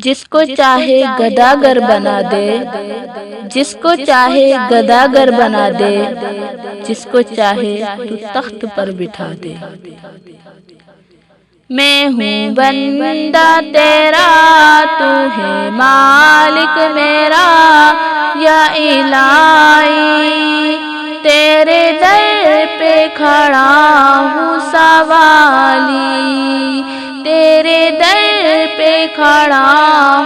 جس کو چاہے گداگر بنا دے، جس کو چاہے گداگر بنا دے، جس کو چاہے تو تخت پر بٹھا دے۔ میں ہوں بندہ تیرا، تو ہے مالک میرا، یا الہی تیرے در پہ کھڑا ہوں سوالی، تیرے در پہ کھڑا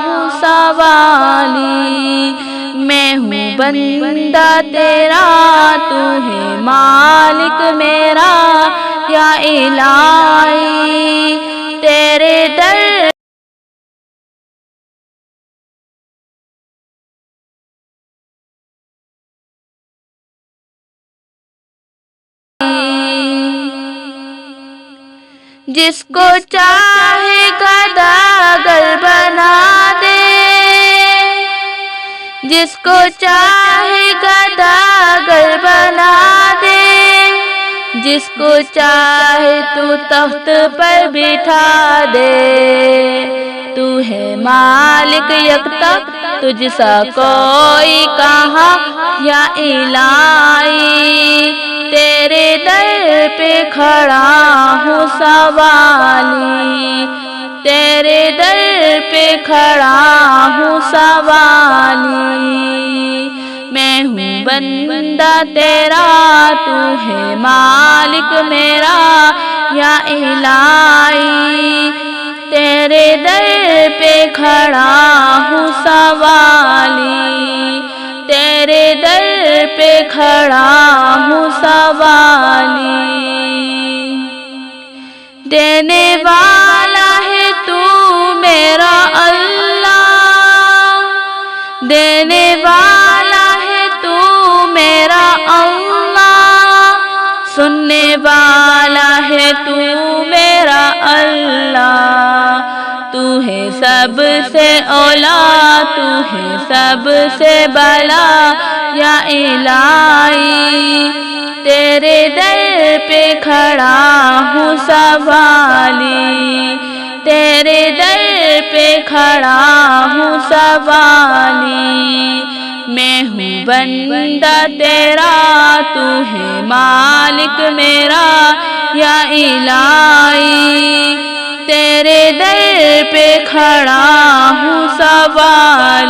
ہوں سوالی۔ میں ہوں بندہ تیرا، تو ہے مالک میرا، یا الہی تیرے در جس کو چاہے گداگر بنا دے، جس کو چاہے گداگر بنا دے، جس کو چاہے تو تخت پر بٹھا دے۔ تو ہے مالک یکتا، تجھ سا کوئی کہاں، یا الہی تیرے در پہ کھڑا ہوں سوالی، تیرے در پہ کھڑا ہوں سوالی۔ میں ہوں بندہ تیرا، تو ہے مالک میرا، یا الہی تیرے در پہ کھڑا ہوں سوالی، تیرے در پہ کھڑا ہوں سوالی۔ دینے والا ہے تو میرا اللہ، دینے والا ہے تو میرا اللہ، سننے والا ہے تو میرا اللہ۔ تو ہے سب سے اولا، تو ہے سب سے بلا، یا الہی تیرے در پہ کھڑا ہوں سوالی، تیرے در پہ کھڑا ہوں سوالی۔ میں ہوں بندہ تیرا، تو ہے مالک میرا، یا الہی تیرے در پہ کھڑا ہوں سوالی۔